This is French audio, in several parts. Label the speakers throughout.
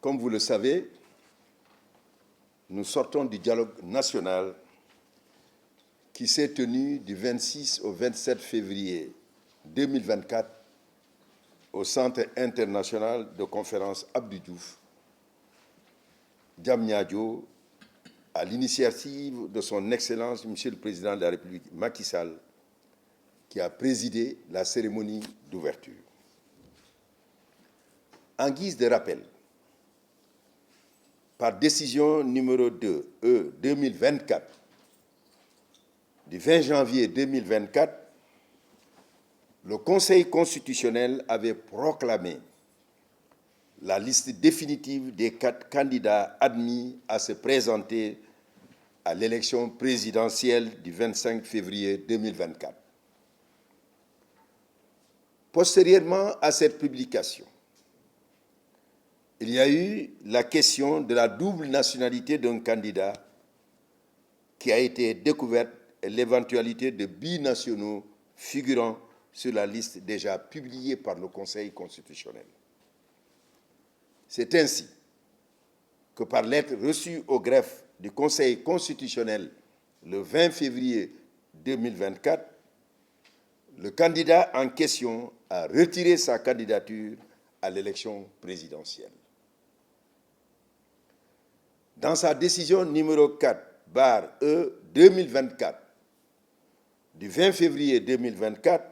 Speaker 1: Comme vous le savez, nous sortons du dialogue national qui s'est tenu du 26 au 27 février 2024 au Centre international de conférence Abdou Diouf, Diamniadio, à l'initiative de son Excellence, Monsieur le Président de la République, Macky Sall, qui a présidé la cérémonie d'ouverture. En guise de rappel, par décision numéro 2, E 2024, du 20 janvier 2024, le Conseil constitutionnel avait proclamé la liste définitive des 4 candidats admis à se présenter à l'élection présidentielle du 25 février 2024. Postérieurement à cette publication, il y a eu la question de la double nationalité d'un candidat qui a été découverte et l'éventualité de binationaux figurant sur la liste déjà publiée par le Conseil constitutionnel. C'est ainsi que par lettre reçue au greffe du Conseil constitutionnel le 20 février 2024, le candidat en question a retiré sa candidature à l'élection présidentielle. Dans sa décision numéro 4/E 2024 du 20 février 2024,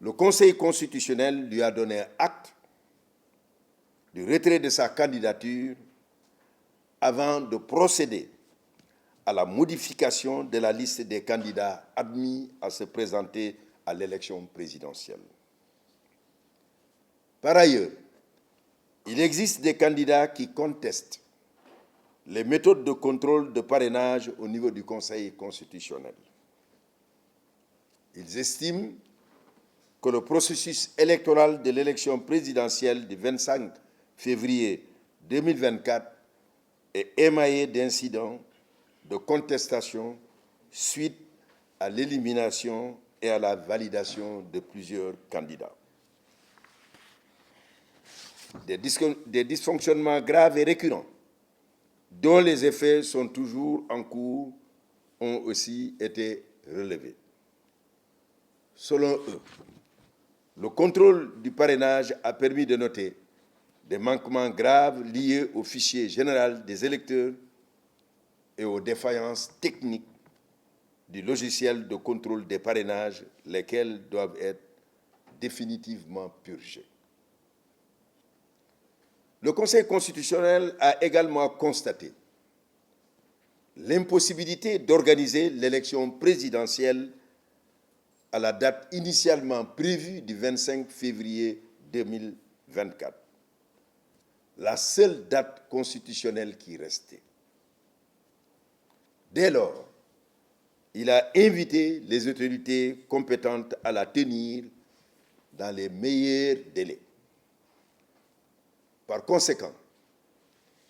Speaker 1: le Conseil constitutionnel lui a donné acte du retrait de sa candidature avant de procéder à la modification de la liste des candidats admis à se présenter à l'élection présidentielle. Par ailleurs, il existe des candidats qui contestent les méthodes de contrôle de parrainage au niveau du Conseil constitutionnel. Ils estiment que le processus électoral de l'élection présidentielle du 25 février 2024 est émaillé d'incidents de contestation suite à l'élimination et à la validation de plusieurs candidats. Des dysfonctionnements graves et récurrents, dont les effets sont toujours en cours, ont aussi été relevés. Selon eux, le contrôle du parrainage a permis de noter des manquements graves liés au fichier général des électeurs et aux défaillances techniques du logiciel de contrôle des parrainages, lesquels doivent être définitivement purgés. Le Conseil constitutionnel a également constaté l'impossibilité d'organiser l'élection présidentielle à la date initialement prévue du 25 février 2024, la seule date constitutionnelle qui restait. Dès lors, il a invité les autorités compétentes à la tenir dans les meilleurs délais. Par conséquent,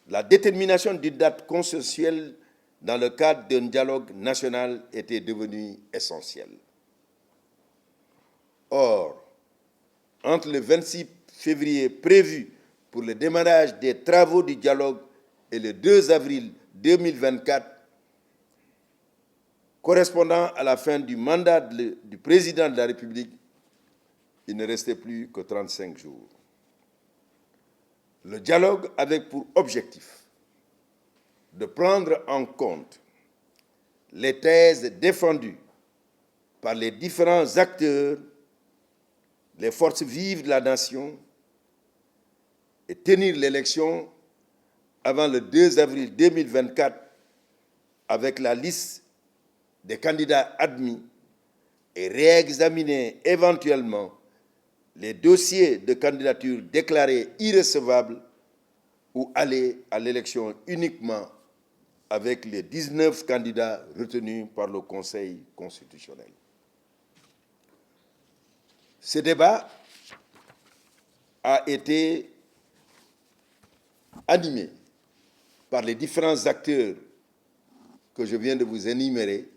Speaker 1: la détermination d'une date consensuelle dans le cadre d'un dialogue national était devenue essentielle. Or, entre le 26 février prévu pour le démarrage des travaux du dialogue et le 2 avril 2024, correspondant à la fin du mandat du président de la République, il ne restait plus que 35 jours. Le dialogue avait pour objectif de prendre en compte les thèses défendues par les différents acteurs, les forces vives de la nation, et tenir l'élection avant le 2 avril 2024 avec la liste des candidats admis et réexaminer éventuellement les dossiers de candidature déclarés irrecevables ou aller à l'élection uniquement avec les 19 candidats retenus par le Conseil constitutionnel. Ce débat a été animé par les différents acteurs que je viens de vous énumérer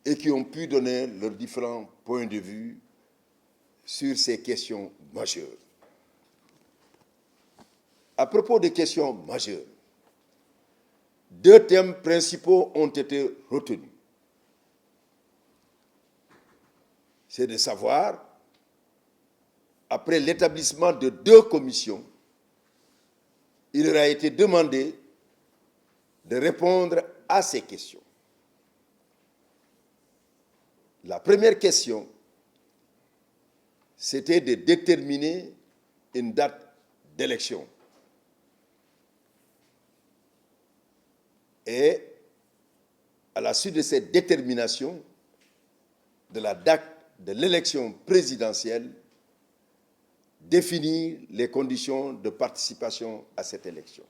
Speaker 1: et qui ont pu donner leurs différents points de vue sur ces questions majeures. À propos des questions majeures, deux thèmes principaux ont été retenus. C'est de savoir, après l'établissement de deux commissions, il leur a été demandé de répondre à ces questions. La première question, c'était de déterminer une date d'élection. Et à la suite de cette détermination de la date de l'élection présidentielle, définir les conditions de participation à cette élection.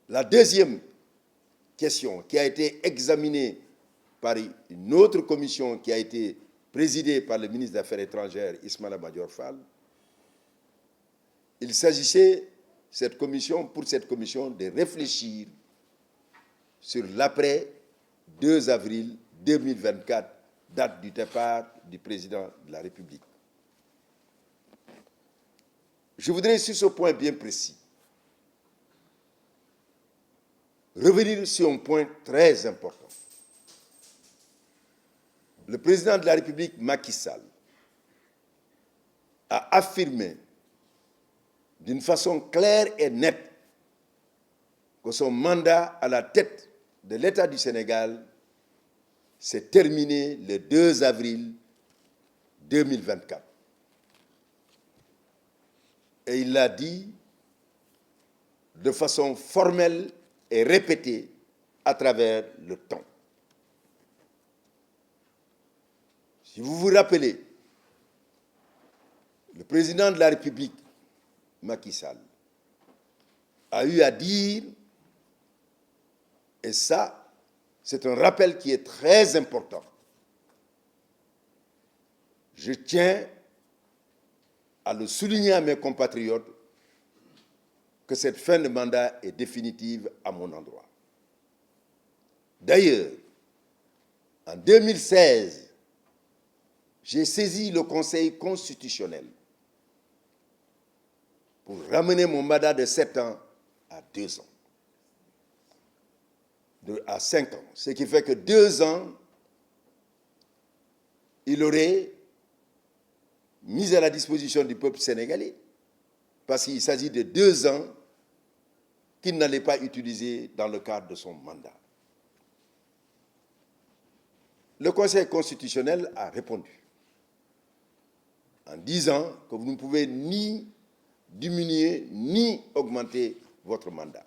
Speaker 1: La deuxième question, qui a été examinée par une autre commission qui a été présidée par le ministre des Affaires étrangères, Ismaïla Madior Fall, il s'agissait pour cette commission de réfléchir sur l'après 2 avril 2024, date du départ du président de la République. Je voudrais, sur ce point bien précis, revenir sur un point très important. Le président de la République, Macky Sall, a affirmé d'une façon claire et nette que son mandat à la tête de l'État du Sénégal s'est terminé le 2 avril 2024. Et il l'a dit de façon formelle et répétée à travers le temps. Si vous vous rappelez, le président de la République, Macky Sall, a eu à dire, et ça, c'est un rappel qui est très important. Je tiens à le souligner à mes compatriotes que cette fin de mandat est définitive à mon endroit. D'ailleurs, en 2016, j'ai saisi le Conseil constitutionnel pour ramener mon mandat de 7 ans à 2 ans, à 5 ans. Ce qui fait que 2 ans, il aurait mis à la disposition du peuple sénégalais, parce qu'il s'agit de 2 ans qu'il n'allait pas utiliser dans le cadre de son mandat. Le Conseil constitutionnel a répondu en disant que vous ne pouvez ni diminuer ni augmenter votre mandat.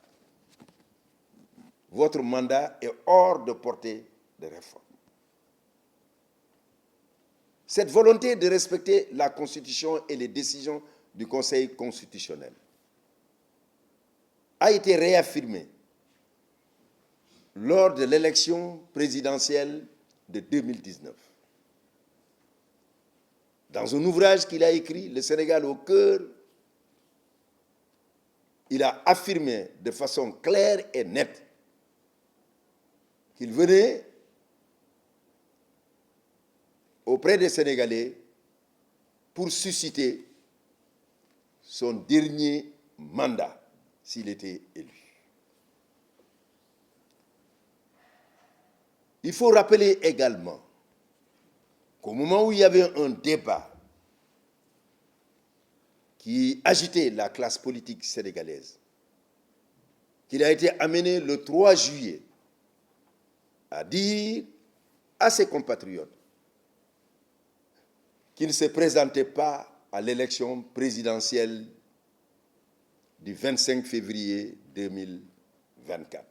Speaker 1: Votre mandat est hors de portée de réforme. Cette volonté de respecter la Constitution et les décisions du Conseil constitutionnel a été réaffirmée lors de l'élection présidentielle de 2019. Dans un ouvrage qu'il a écrit, Le Sénégal au cœur, il a affirmé de façon claire et nette qu'il venait auprès des Sénégalais pour susciter son dernier mandat s'il était élu. Il faut rappeler également qu'au moment où il y avait un débat qui agitait la classe politique sénégalaise, qu'il a été amené le 3 juillet à dire à ses compatriotes qu'il ne se présentait pas à l'élection présidentielle du 25 février 2024.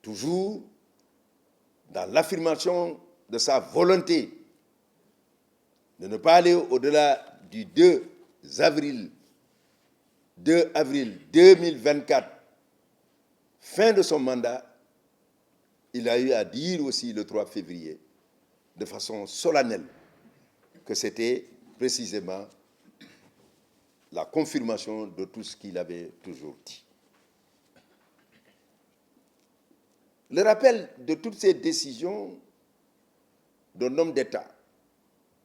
Speaker 1: Toujours dans l'affirmation de sa volonté de ne pas aller au-delà du 2 avril 2024, fin de son mandat, il a eu à dire aussi le 3 février, de façon solennelle, que c'était précisément la confirmation de tout ce qu'il avait toujours dit. Le rappel de toutes ces décisions d'un homme d'État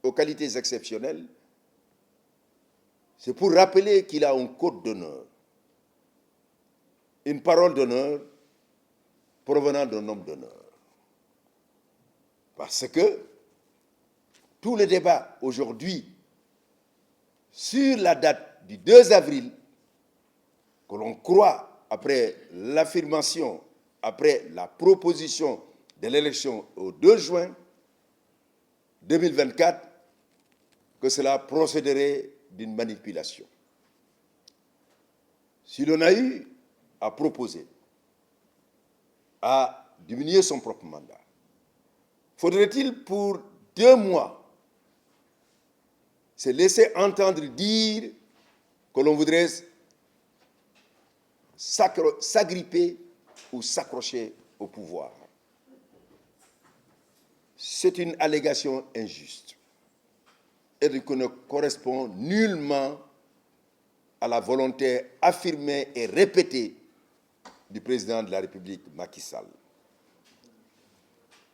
Speaker 1: aux qualités exceptionnelles, c'est pour rappeler qu'il a un code d'honneur, une parole d'honneur provenant d'un homme d'honneur. Parce que tout le débat aujourd'hui sur la date du 2 avril, que l'on croit après l'affirmation, après la proposition de l'élection au 2 juin 2024, que cela procéderait d'une manipulation. Si l'on a eu à proposer à diminuer son propre mandat, faudrait-il pour 2 mois se laisser entendre dire que l'on voudrait s'agripper ou s'accrocher au pouvoir? C'est une allégation injuste et qui ne correspond nullement à la volonté affirmée et répétée du président de la République, Macky Sall.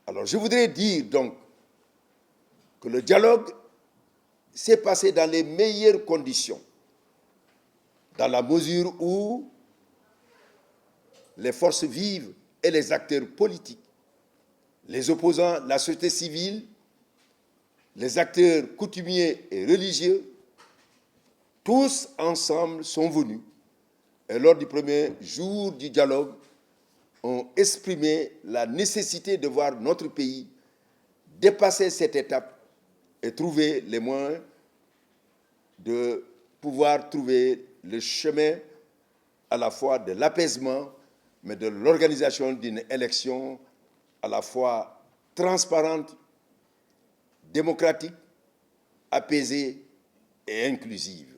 Speaker 1: Alors je voudrais dire donc que le dialogue s'est passé dans les meilleures conditions, dans la mesure où les forces vives et les acteurs politiques, les opposants, la société civile, les acteurs coutumiers et religieux, tous ensemble sont venus et lors du premier jour du dialogue ont exprimé la nécessité de voir notre pays dépasser cette étape et trouver les moyens de pouvoir trouver le chemin à la fois de l'apaisement, mais de l'organisation d'une élection à la fois transparente, démocratique, apaisée et inclusive.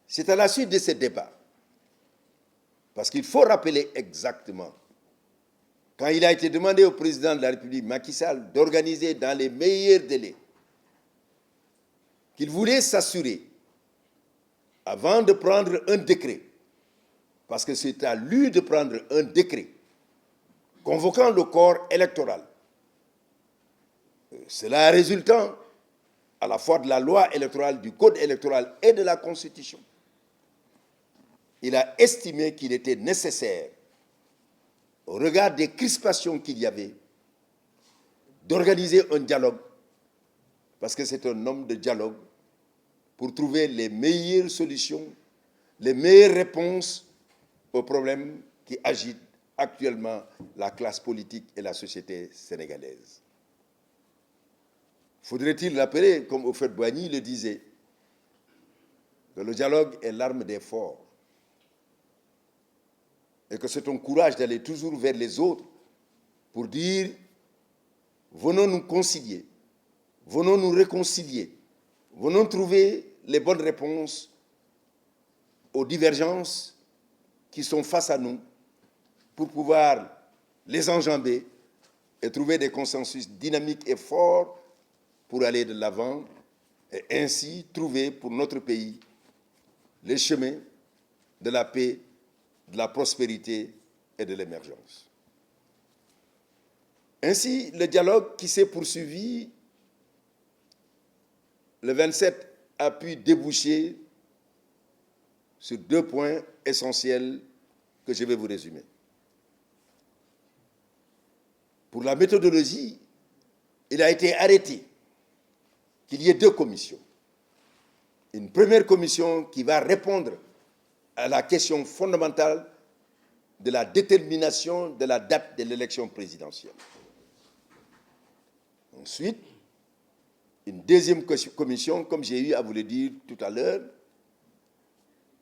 Speaker 1: C'est à la suite de ce débat, parce qu'il faut rappeler exactement, quand il a été demandé au président de la République, Macky Sall, d'organiser dans les meilleurs délais, qu'il voulait s'assurer, avant de prendre un décret, parce que c'est à lui de prendre un décret, convoquant le corps électoral, cela résultant à la fois de la loi électorale, du code électoral et de la Constitution. Il a estimé qu'il était nécessaire, au regard des crispations qu'il y avait, d'organiser un dialogue, parce que c'est un homme de dialogue, pour trouver les meilleures solutions, les meilleures réponses aux problèmes qui agitent actuellement la classe politique et la société sénégalaise. Faudrait-il rappeler, comme Houphouët-Boigny le disait, que le dialogue est l'arme des forts et que c'est un courage d'aller toujours vers les autres pour dire « venons nous concilier, venons nous réconcilier, venons trouver les bonnes réponses aux divergences qui sont face à nous pour pouvoir les enjamber et trouver des consensus dynamiques et forts pour aller de l'avant et ainsi trouver pour notre pays les chemins de la paix, de la prospérité et de l'émergence. Ainsi, le dialogue qui s'est poursuivi le 27 a pu déboucher sur 2 points essentiels que je vais vous résumer. Pour la méthodologie, il a été arrêté qu'il y ait 2 commissions. Une première commission qui va répondre à la question fondamentale de la détermination de la date de l'élection présidentielle. Ensuite, une deuxième commission, comme j'ai eu à vous le dire tout à l'heure,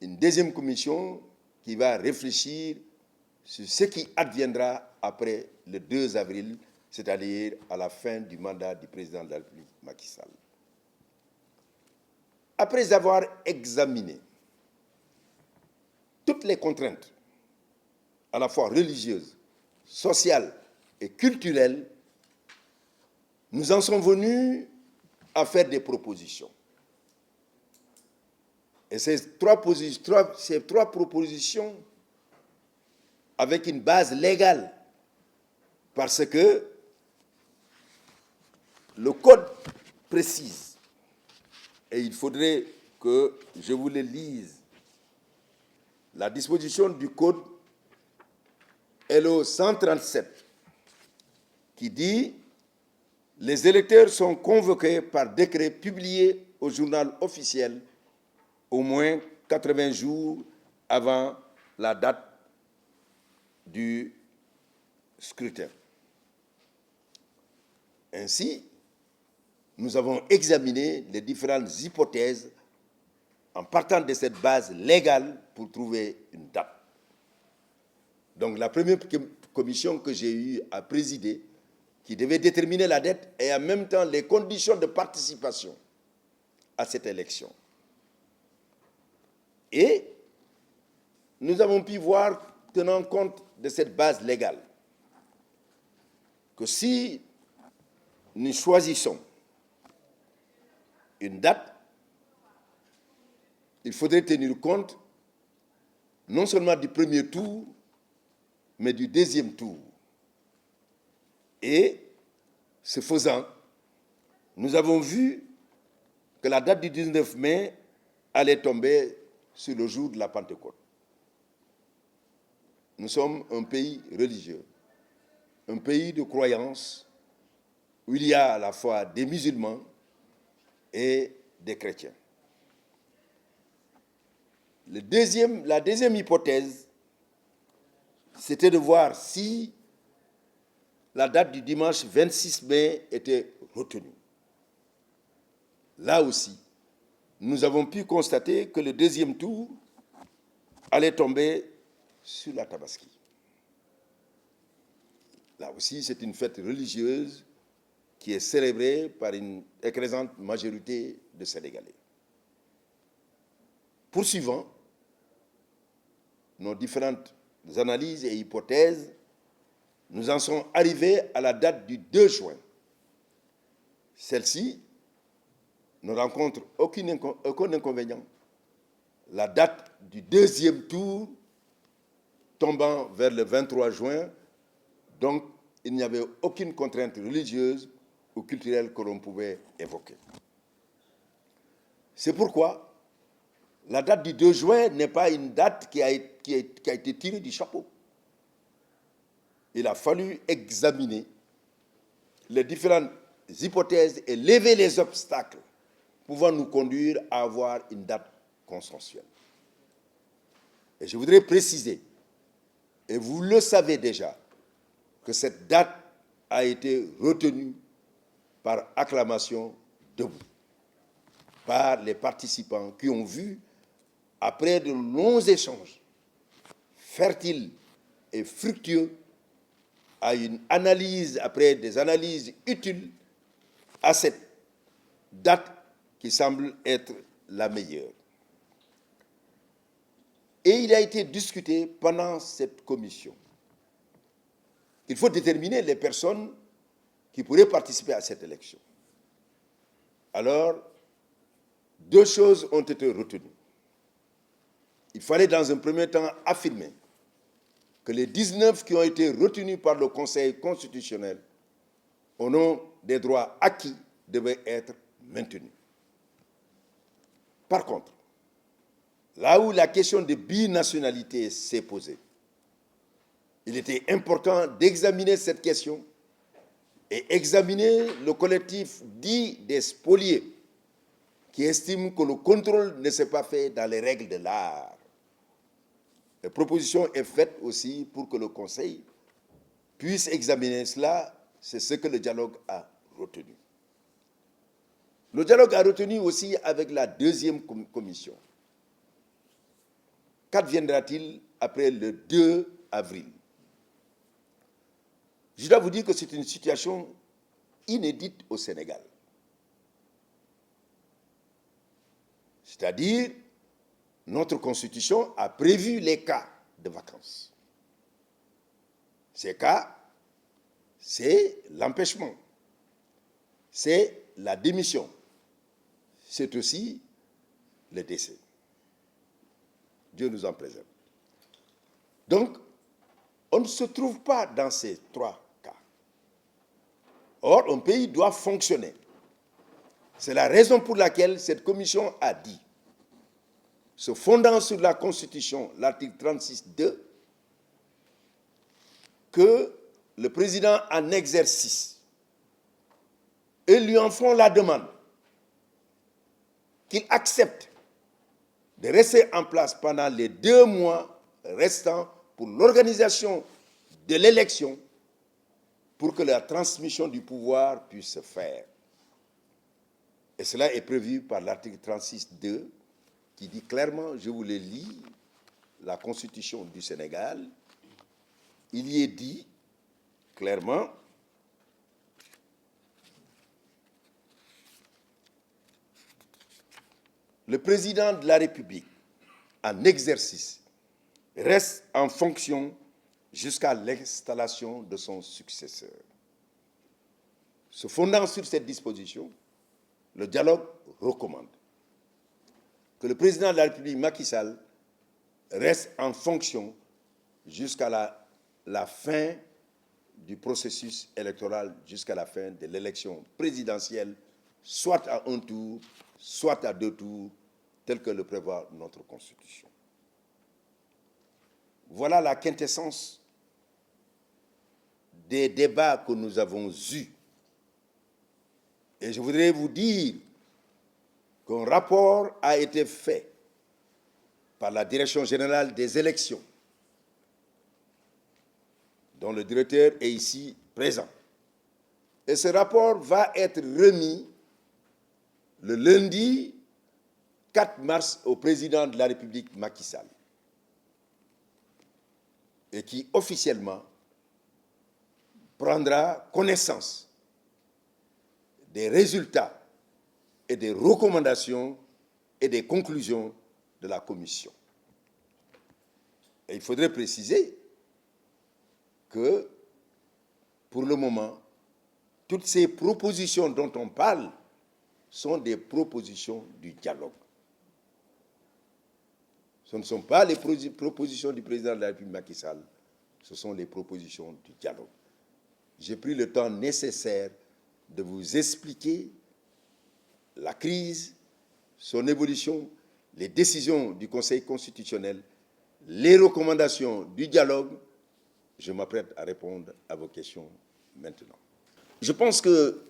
Speaker 1: une deuxième commission qui va réfléchir sur ce qui adviendra après le 2 avril, c'est-à-dire à la fin du mandat du président de la République, Macky Sall. Après avoir examiné toutes les contraintes, à la fois religieuses, sociales et culturelles, nous en sommes venus à faire des propositions. Et ces trois propositions, avec une base légale, parce que le code précise, et il faudrait que je vous le lise, la disposition du code LO 137 qui dit « Les électeurs sont convoqués par décret publié au journal officiel au moins 80 jours avant la date du scrutin. » Ainsi, nous avons examiné les différentes hypothèses en partant de cette base légale pour trouver une date. Donc la première commission que j'ai eu à présider, qui devait déterminer la date et en même temps les conditions de participation à cette élection. Et nous avons pu voir, tenant compte de cette base légale, que si nous choisissons une date, il faudrait tenir compte non seulement du premier tour, mais du deuxième tour. Et, ce faisant, nous avons vu que la date du 19 mai allait tomber sur le jour de la Pentecôte. Nous sommes un pays religieux, un pays de croyance où il y a à la fois des musulmans et des chrétiens. La deuxième hypothèse, c'était de voir si la date du dimanche 26 mai était retenue. Là aussi, nous avons pu constater que le deuxième tour allait tomber sur la Tabaski. Là aussi, c'est une fête religieuse qui est célébrée par une écrasante majorité de Sénégalais. Poursuivant nos différentes analyses et hypothèses, nous en sommes arrivés à la date du 2 juin. Celle-ci ne rencontre aucun inconvénient. La date du deuxième tour tombant vers le 23 juin, donc il n'y avait aucune contrainte religieuse ou culturelle que l'on pouvait évoquer. C'est pourquoi la date du 2 juin n'est pas une date qui a été tirée du chapeau. Il a fallu examiner les différentes hypothèses et lever les obstacles pouvant nous conduire à avoir une date consensuelle. Et je voudrais préciser, et vous le savez déjà, que cette date a été retenue par acclamation debout, par les participants qui ont vu, après de longs échanges fertiles et fructueux, à une analyse, après des analyses utiles, à cette date qui semble être la meilleure. Et il a été discuté pendant cette commission. Il faut déterminer les personnes qui pourraient participer à cette élection. Alors, deux choses ont été retenues. Il fallait dans un premier temps affirmer que les 19 qui ont été retenus par le Conseil constitutionnel au nom des droits acquis devaient être maintenus. Par contre, là où la question de binationalité s'est posée, il était important d'examiner cette question et examiner le collectif dit des spoliés qui estime que le contrôle ne s'est pas fait dans les règles de l'art. La proposition est faite aussi pour que le Conseil puisse examiner cela. C'est ce que le dialogue a retenu. Le dialogue a retenu aussi avec la deuxième commission. Qu'adviendra-t-il après le 2 avril? Je dois vous dire que c'est une situation inédite au Sénégal. C'est-à-dire, notre Constitution a prévu les cas de vacances. Ces cas, c'est l'empêchement, c'est la démission, c'est aussi le décès. Dieu nous en préserve. Donc, on ne se trouve pas dans ces trois cas. Or, un pays doit fonctionner. C'est la raison pour laquelle cette commission a dit, se fondant sur la Constitution, l'article 36.2, que le président en exercice, et lui en font la demande, qu'il accepte de rester en place pendant les 2 mois restants pour l'organisation de l'élection, pour que la transmission du pouvoir puisse se faire. Et cela est prévu par l'article 36.2 qui dit clairement, je vous le lis, la Constitution du Sénégal, il y est dit clairement, le président de la République en exercice reste en fonction jusqu'à l'installation de son successeur. Se fondant sur cette disposition, le dialogue recommande que le président de la République, Macky Sall, reste en fonction jusqu'à la fin du processus électoral, jusqu'à la fin de l'élection présidentielle, soit à 1 tour, soit à 2 tours, tel que le prévoit notre Constitution. Voilà la quintessence des débats que nous avons eus. Et je voudrais vous dire qu'un rapport a été fait par la Direction générale des élections, dont le directeur est ici présent. Et ce rapport va être remis le lundi 4 mars au président de la République, Macky Sall, et qui officiellement prendra connaissance des résultats et des recommandations et des conclusions de la commission. Et il faudrait préciser que, pour le moment, toutes ces propositions dont on parle sont des propositions du dialogue. Ce ne sont pas les propositions du président de la République Macky Sall, ce sont les propositions du dialogue. J'ai pris le temps nécessaire de vous expliquer la crise, son évolution, les décisions du Conseil constitutionnel, les recommandations du dialogue. Je m'apprête à répondre à vos questions maintenant. Je pense que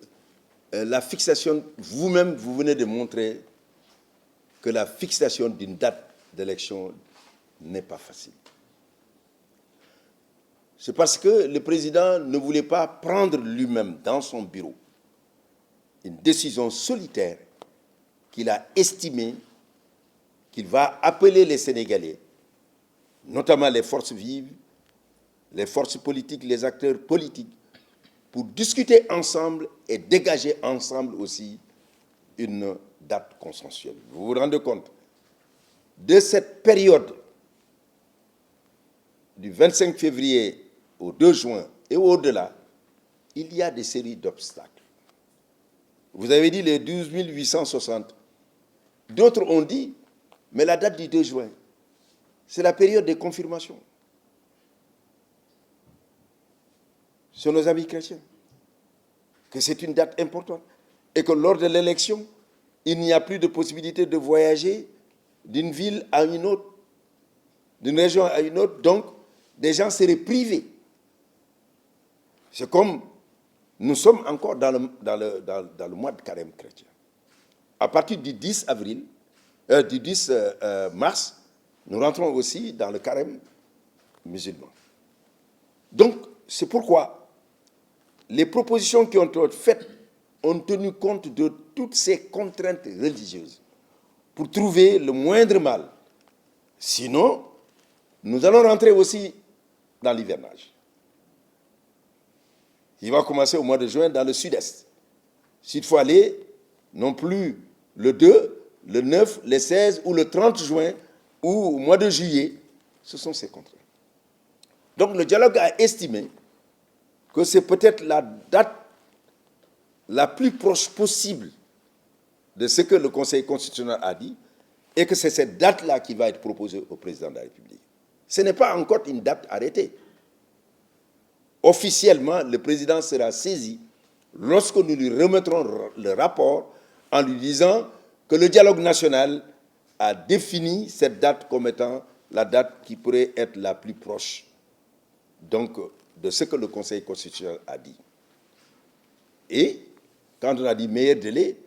Speaker 1: la fixation, vous-même, vous venez de montrer que la fixation d'une date d'élection n'est pas facile. C'est parce que le président ne voulait pas prendre lui-même dans son bureau une décision solitaire qu'il a estimé qu'il va appeler les Sénégalais, notamment les forces vives, les forces politiques, les acteurs politiques, pour discuter ensemble et dégager ensemble aussi une date consensuelle. Vous vous rendez compte de cette période du 25 février au 2 juin et au-delà, il y a des séries d'obstacles. Vous avez dit les 12 860. D'autres ont dit, mais la date du 2 juin, c'est la période des confirmations. Sur nos amis chrétiens, que c'est une date importante et que lors de l'élection, il n'y a plus de possibilité de voyager d'une ville à une autre, d'une région à une autre, donc des gens seraient privés. C'est comme nous sommes encore dans le mois de carême chrétien. À partir du 10 mars, nous rentrons aussi dans le carême musulman. Donc, c'est pourquoi les propositions qui ont été faites ont tenu compte de toutes ces contraintes religieuses pour trouver le moindre mal. Sinon, nous allons rentrer aussi dans l'hivernage. Il va commencer au mois de juin dans le sud-est. S'il faut aller, non plus le 2, le 9, le 16 ou le 30 juin ou au mois de juillet, ce sont ces contraintes. Donc le dialogue a estimé que c'est peut-être la date la plus proche possible de ce que le Conseil constitutionnel a dit et que c'est cette date-là qui va être proposée au président de la République. Ce n'est pas encore une date arrêtée. Officiellement, le président sera saisi lorsque nous lui remettrons le rapport en lui disant que le dialogue national a défini cette date comme étant la date qui pourrait être la plus proche, donc, de ce que le Conseil constitutionnel a dit. Et quand on a dit meilleur délai,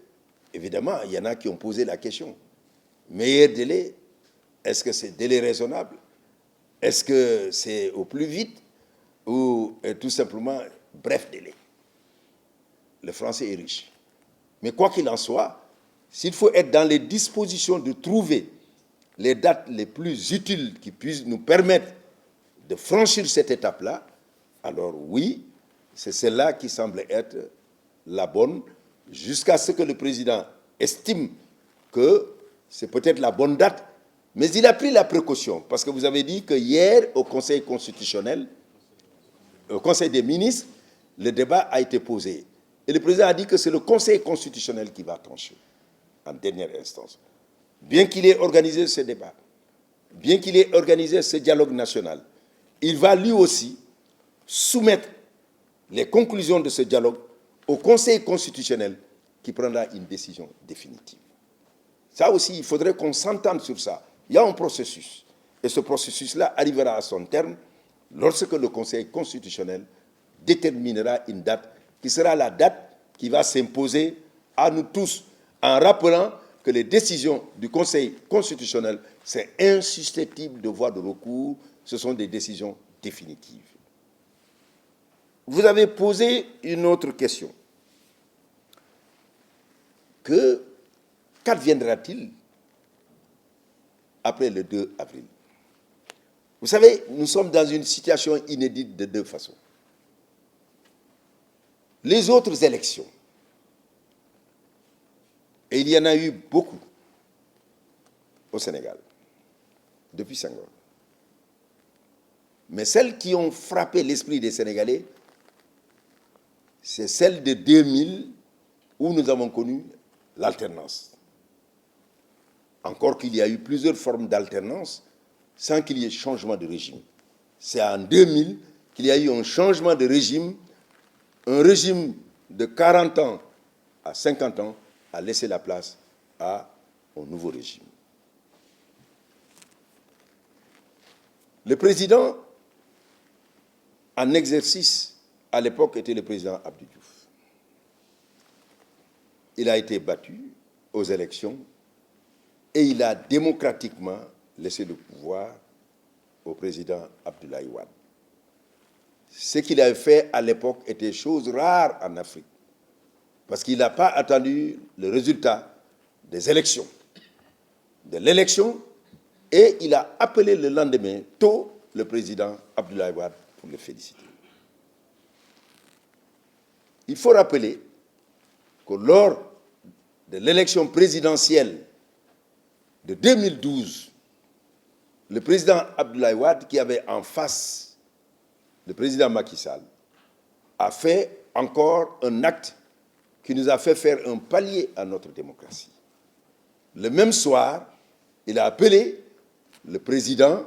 Speaker 1: évidemment, il y en a qui ont posé la question. Meilleur délai, est-ce que c'est délai raisonnable? Est-ce que c'est au plus vite ou tout simplement bref délai? Le français est riche. Mais quoi qu'il en soit, s'il faut être dans les dispositions de trouver les dates les plus utiles qui puissent nous permettre de franchir cette étape-là, alors oui, c'est celle-là qui semble être la bonne, jusqu'à ce que le président estime que c'est peut-être la bonne date, mais il a pris la précaution, parce que vous avez dit que hier, au Conseil constitutionnel, au Conseil des ministres, le débat a été posé. Et le président a dit que c'est le Conseil constitutionnel qui va trancher, en dernière instance. Bien qu'il ait organisé ce débat, bien qu'il ait organisé ce dialogue national, il va lui aussi soumettre les conclusions de ce dialogue au Conseil constitutionnel qui prendra une décision définitive. Ça aussi, il faudrait qu'on s'entende sur ça. Il y a un processus. Et ce processus-là arrivera à son terme lorsque le Conseil constitutionnel déterminera une date qui sera la date qui va s'imposer à nous tous, en rappelant que les décisions du Conseil constitutionnel, c'est insusceptible de voie de recours, ce sont des décisions définitives. Vous avez posé une autre question. Qu'adviendra-t-il après le 2 avril? Vous savez, nous sommes dans une situation inédite de deux façons. Les autres élections, et il y en a eu beaucoup au Sénégal, depuis 5 ans. Mais celles qui ont frappé l'esprit des Sénégalais, c'est celle de 2000 où nous avons connu l'alternance. Encore qu'il y a eu plusieurs formes d'alternance sans qu'il y ait changement de régime. C'est en 2000 qu'il y a eu un changement de régime. Un régime de 40 ans à 50 ans a laissé la place à un nouveau régime. Le président en exercice, à l'époque, était le président Abdou Diouf. Il a été battu aux élections et il a démocratiquement laissé le pouvoir au président Abdoulaye Wade. Ce qu'il avait fait à l'époque était chose rare en Afrique, parce qu'il n'a pas attendu le résultat des élections, de l'élection, et il a appelé le lendemain tôt le président Abdoulaye Wade pour le féliciter. Il faut rappeler que lors de l'élection présidentielle de 2012, le président Abdoulaye Wade, qui avait en face le président Macky Sall, a fait encore un acte qui nous a fait faire un palier à notre démocratie. Le même soir, il a appelé le président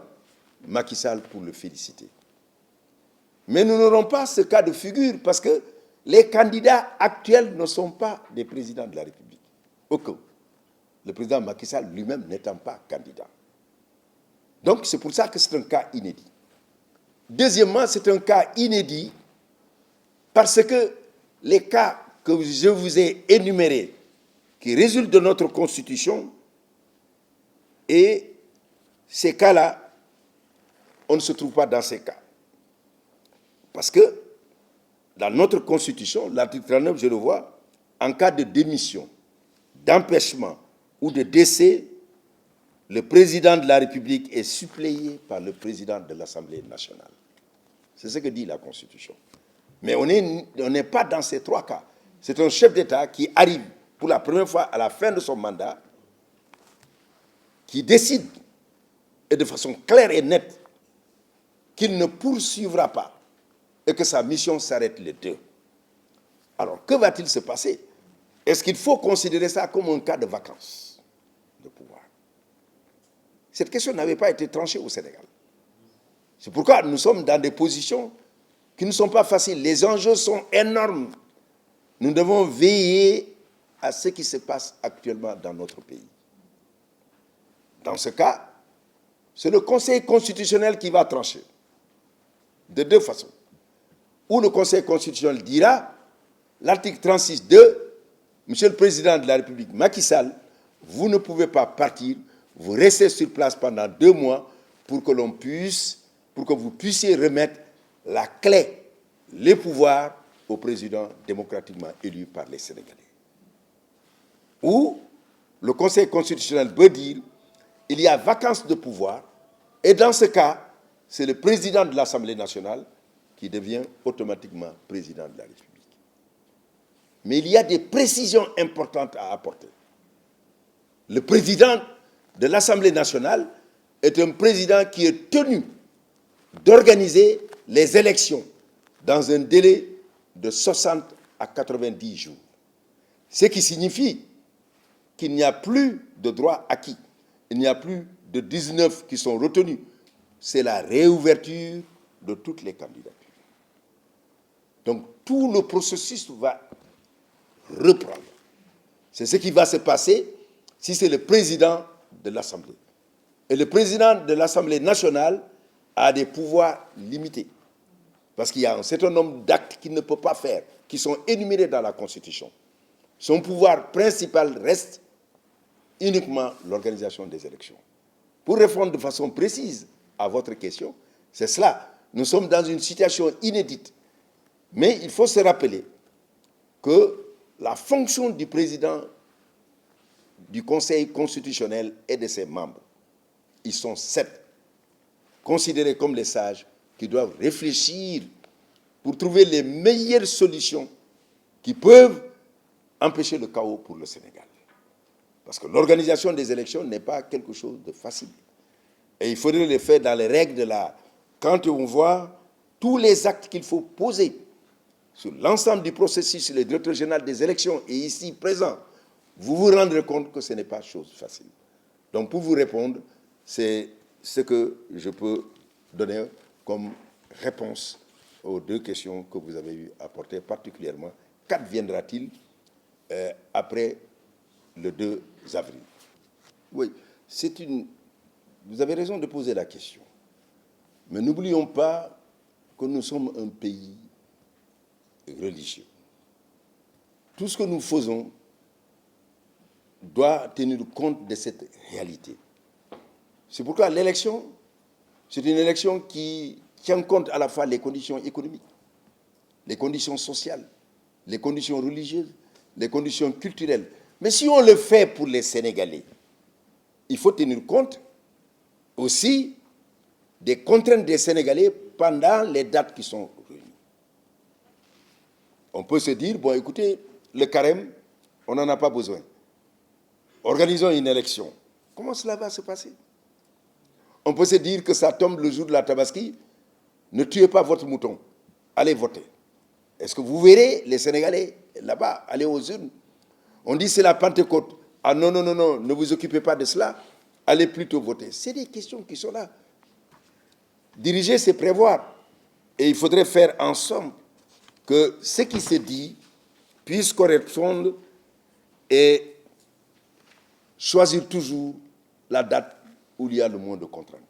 Speaker 1: Macky Sall pour le féliciter. Mais nous n'aurons pas ce cas de figure parce que les candidats actuels ne sont pas des présidents de la République. Aucun. Le président Macky Sall lui-même n'étant pas candidat. Donc c'est pour ça que c'est un cas inédit. Deuxièmement, c'est un cas inédit parce que les cas que je vous ai énumérés, qui résultent de notre Constitution, et ces cas-là, on ne se trouve pas dans ces cas. Parce que dans notre Constitution, l'article 39, je le vois, en cas de démission, d'empêchement ou de décès, le président de la République est suppléé par le président de l'Assemblée nationale. C'est ce que dit la Constitution. Mais on n'est pas dans ces trois cas. C'est un chef d'État qui arrive pour la première fois à la fin de son mandat, qui décide, et de façon claire et nette, qu'il ne poursuivra pas et que sa mission s'arrête le 2. Alors, que va-t-il se passer? Est-ce qu'il faut considérer ça comme un cas de vacances de pouvoir? Cette question n'avait pas été tranchée au Sénégal. C'est pourquoi nous sommes dans des positions qui ne sont pas faciles. Les enjeux sont énormes. nous devons veiller à ce qui se passe actuellement dans notre pays. Dans ce cas, c'est le Conseil constitutionnel qui va trancher, de deux façons. Ou le Conseil constitutionnel dira, l'article 36.2, Monsieur le Président de la République Macky Sall, vous ne pouvez pas partir, vous restez sur place pendant 2 mois pour que vous puissiez remettre la clé, les pouvoirs au président démocratiquement élu par les Sénégalais. Ou le Conseil constitutionnel peut dire, il y a vacance de pouvoir, et dans ce cas, c'est le président de l'Assemblée nationale qui devient automatiquement président de la République. Mais il y a des précisions importantes à apporter. Le président de l'Assemblée nationale est un président qui est tenu d'organiser les élections dans un délai de 60 à 90 jours. Ce qui signifie qu'il n'y a plus de droits acquis. Il n'y a plus de 19 qui sont retenus. C'est la réouverture de toutes les candidatures. Donc tout le processus va reprendre. C'est ce qui va se passer si c'est le président de l'Assemblée. Et le président de l'Assemblée nationale a des pouvoirs limités. Parce qu'il y a un certain nombre d'actes qu'il ne peut pas faire, qui sont énumérés dans la Constitution. Son pouvoir principal reste uniquement l'organisation des élections. Pour répondre de façon précise à votre question, c'est cela. Nous sommes dans une situation inédite. Mais il faut se rappeler que la fonction du président du Conseil constitutionnel et de ses membres, ils sont 7, considérés comme les sages, qui doivent réfléchir pour trouver les meilleures solutions qui peuvent empêcher le chaos pour le Sénégal. Parce que l'organisation des élections n'est pas quelque chose de facile. Et il faudrait le faire dans les règles de l'art. Quand on voit tous les actes qu'il faut poser sur l'ensemble du processus, le directeur général des élections est ici présent, vous vous rendrez compte que ce n'est pas chose facile. Donc pour vous répondre, c'est ce que je peux donner comme réponse aux 2 questions que vous avez eu à porter, particulièrement. Qu'adviendra-t-il après le 2 avril? Oui, vous avez raison de poser la question. Mais n'oublions pas que nous sommes un pays religieux. Tout ce que nous faisons doit tenir compte de cette réalité. C'est pourquoi l'élection, c'est une élection qui tient compte à la fois les conditions économiques, les conditions sociales, les conditions religieuses, les conditions culturelles. Mais si on le fait pour les Sénégalais, il faut tenir compte aussi des contraintes des Sénégalais pendant les dates qui sont réunies. On peut se dire, bon, écoutez, le carême, on n'en a pas besoin. Organisons une élection. Comment cela va se passer? On peut se dire que ça tombe le jour de la Tabaski, ne tuez pas votre mouton, allez voter. Est-ce que vous verrez les Sénégalais là-bas aller aux urnes? On dit c'est la Pentecôte. Ah non, non, non, non, ne vous occupez pas de cela, allez plutôt voter. C'est des questions qui sont là. Diriger, c'est prévoir. Et il faudrait faire en somme que ce qui se dit puisse correspondre et choisir toujours la date où il y a le moins de contraintes.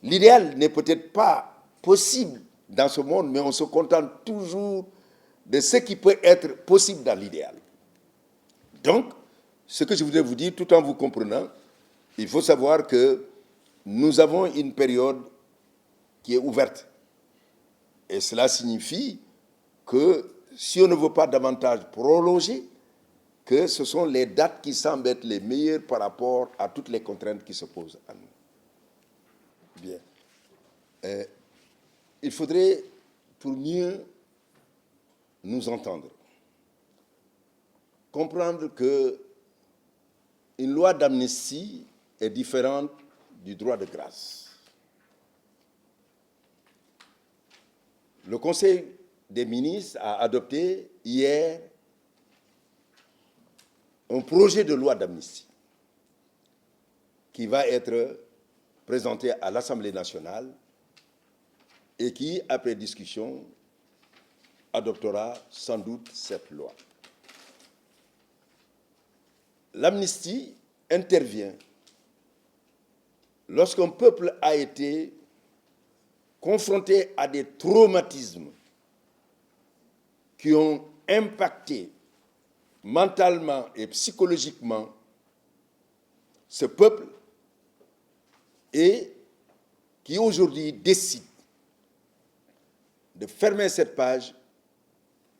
Speaker 1: L'idéal n'est peut-être pas possible dans ce monde, mais on se contente toujours de ce qui peut être possible dans l'idéal. Donc, ce que je voudrais vous dire, tout en vous comprenant, il faut savoir que nous avons une période qui est ouverte. Et cela signifie que si on ne veut pas davantage prolonger, que ce sont les dates qui semblent être les meilleures par rapport à toutes les contraintes qui se posent à nous. Bien. Il faudrait, pour mieux nous entendre, comprendre qu'une loi d'amnistie est différente du droit de grâce. Le Conseil des ministres a adopté hier un projet de loi d'amnistie qui va être présenté à l'Assemblée nationale et qui, après discussion, adoptera sans doute cette loi. L'amnistie intervient lorsqu'un peuple a été confronté à des traumatismes qui ont impacté mentalement et psychologiquement ce peuple et qui aujourd'hui décide de fermer cette page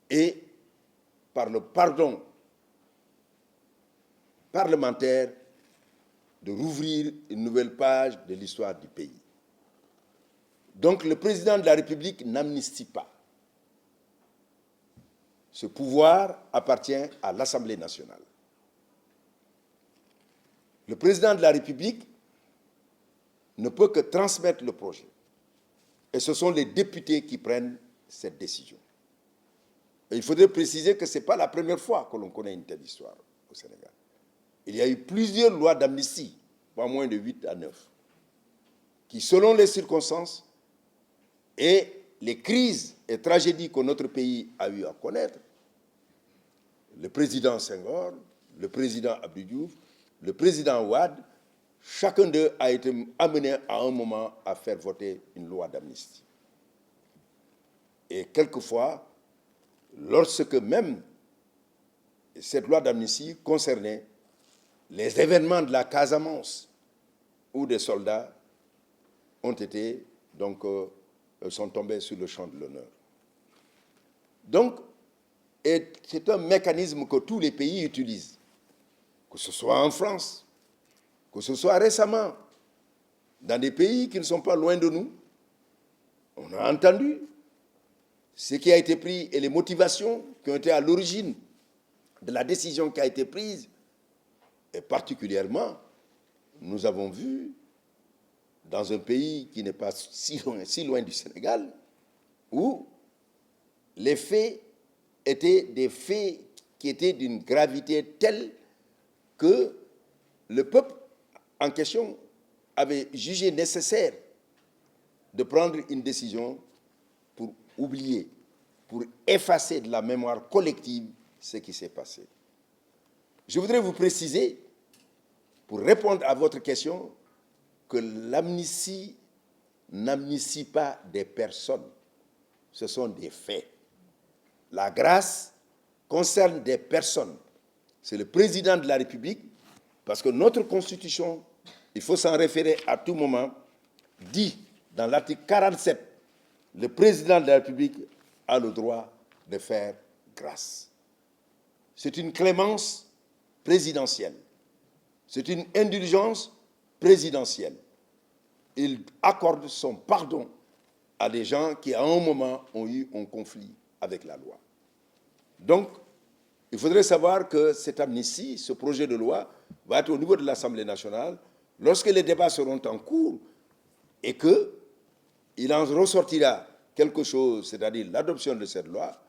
Speaker 1: et, par le pardon parlementaire, de rouvrir une nouvelle page de l'histoire du pays. Donc le président de la République n'amnistie pas. Ce pouvoir appartient à l'Assemblée nationale. Le président de la République ne peut que transmettre le projet. Et ce sont les députés qui prennent cette décision. Et il faudrait préciser que ce n'est pas la première fois que l'on connaît une telle histoire au Sénégal. Il y a eu plusieurs lois d'amnistie, pas moins de 8 à 9, qui, selon les circonstances et les crises et tragédies que notre pays a eu à connaître, le président Senghor, le président Abdou Diouf, le président Wade, chacun d'eux a été amené à un moment à faire voter une loi d'amnistie. Et quelquefois, lorsque même cette loi d'amnistie concernait les événements de la Casamance, où des soldats ont été, sont tombés sur le champ de l'honneur. Donc, c'est un mécanisme que tous les pays utilisent, que ce soit en France, que ce soit récemment, dans des pays qui ne sont pas loin de nous. On a entendu ce qui a été pris et les motivations qui ont été à l'origine de la décision qui a été prise. Et particulièrement, nous avons vu, dans un pays qui n'est pas si loin du Sénégal, où les faits étaient des faits qui étaient d'une gravité telle que le peuple en question avait jugé nécessaire de prendre une décision pour oublier, pour effacer de la mémoire collective ce qui s'est passé. Je voudrais vous préciser, pour répondre à votre question, que l'amnistie n'amnistie pas des personnes, ce sont des faits. La grâce concerne des personnes. C'est le président de la République, parce que notre Constitution, il faut s'en référer à tout moment, dit dans l'article 47, le président de la République a le droit de faire grâce. C'est une clémence présidentielle. C'est une indulgence présidentielle. Il accorde son pardon à des gens qui, à un moment, ont eu un conflit avec la loi. Donc, il faudrait savoir que cette amnistie, ce projet de loi, va être au niveau de l'Assemblée nationale lorsque les débats seront en cours et qu'il en ressortira quelque chose, c'est-à-dire l'adoption de cette loi.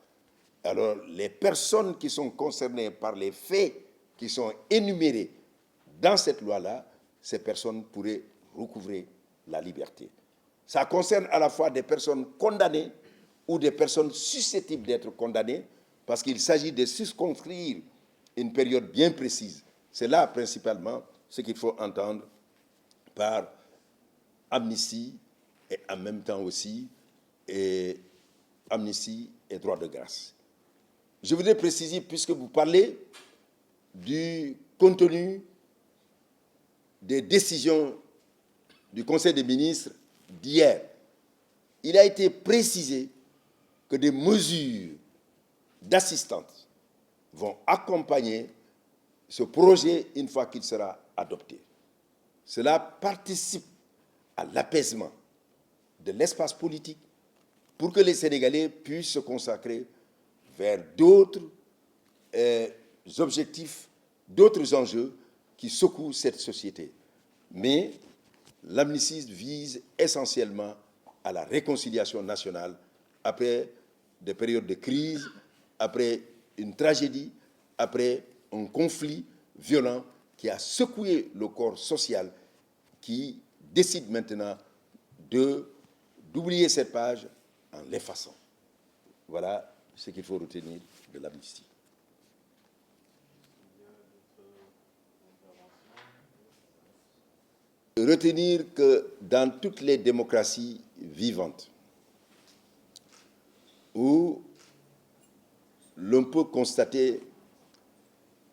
Speaker 1: Alors, les personnes qui sont concernées par les faits qui sont énumérés dans cette loi-là, ces personnes pourraient recouvrer la liberté. Ça concerne à la fois des personnes condamnées ou des personnes susceptibles d'être condamnées, parce qu'il s'agit de circonscrire une période bien précise. C'est là principalement ce qu'il faut entendre par amnistie et en même temps aussi amnistie et droit de grâce. Je voudrais préciser, puisque vous parlez du contenu des décisions du Conseil des ministres d'hier, il a été précisé que des mesures d'assistance vont accompagner ce projet une fois qu'il sera adopté. Cela participe à l'apaisement de l'espace politique pour que les Sénégalais puissent se consacrer vers d'autres objectifs, d'autres enjeux qui secouent cette société. Mais l'amnistie vise essentiellement à la réconciliation nationale après des périodes de crise, après une tragédie, après un conflit violent qui a secoué le corps social, qui décide maintenant d'oublier cette page en l'effaçant. Voilà ce qu'il faut retenir de l'amnistie. Retenir que dans toutes les démocraties vivantes, où l'on peut constater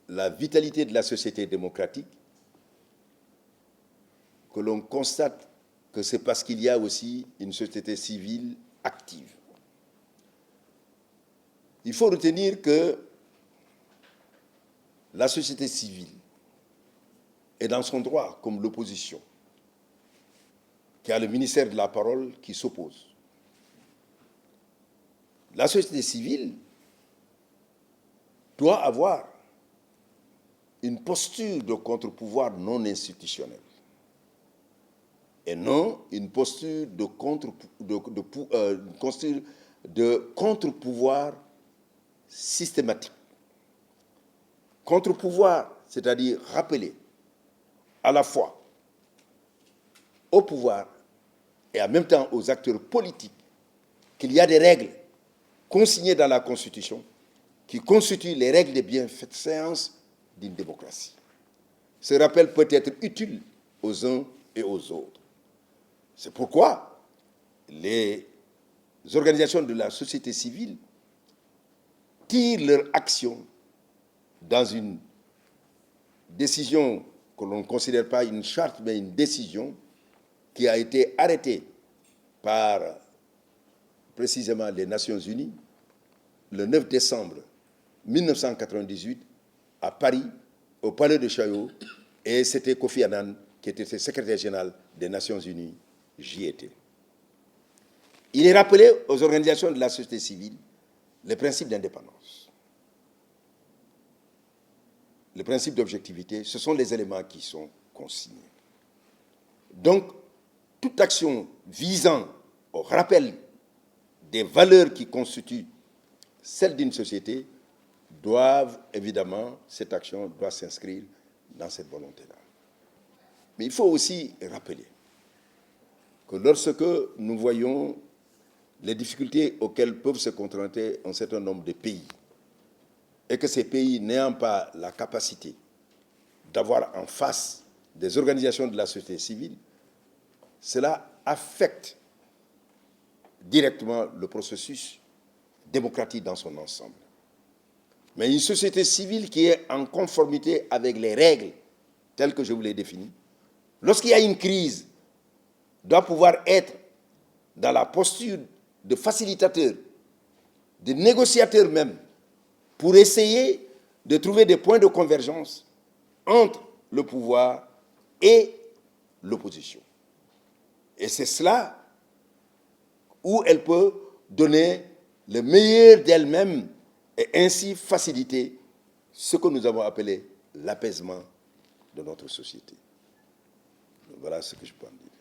Speaker 1: la vitalité de la société démocratique, que l'on constate que c'est parce qu'il y a aussi une société civile active. Il faut retenir que la société civile est dans son droit, comme l'opposition, qui a le ministère de la parole qui s'oppose. La société civile doit avoir une posture de contre-pouvoir non institutionnel et non une posture de contre-pouvoir systématique. Contre-pouvoir, c'est-à-dire rappeler à la fois au pouvoir et en même temps aux acteurs politiques qu'il y a des règles consignées dans la Constitution qui constituent les règles de bienséance d'une démocratie. Ce rappel peut être utile aux uns et aux autres. C'est pourquoi les organisations de la société civile tirent leur action dans une décision que l'on ne considère pas une charte, mais une décision qui a été arrêtée par précisément les Nations Unies le 9 décembre 1998 à Paris, au Palais de Chaillot, et c'était Kofi Annan qui était le secrétaire général des Nations Unies. J'y étais. Il est rappelé aux organisations de la société civile le principe d'indépendance. Le principe d'objectivité, ce sont les éléments qui sont consignés. Donc, toute action visant au rappel des valeurs qui constituent celle d'une société cette action doit s'inscrire dans cette volonté-là. Mais il faut aussi rappeler que lorsque nous voyons les difficultés auxquelles peuvent se confronter un certain nombre de pays, et que ces pays n'ayant pas la capacité d'avoir en face des organisations de la société civile, cela affecte directement le processus démocratique dans son ensemble. Mais une société civile qui est en conformité avec les règles telles que je vous les définis, lorsqu'il y a une crise, doit pouvoir être dans la posture de facilitateur, de négociateur même, pour essayer de trouver des points de convergence entre le pouvoir et l'opposition. Et c'est cela où elle peut donner le meilleur d'elle-même et ainsi faciliter ce que nous avons appelé l'apaisement de notre société. Voilà ce que je peux en dire.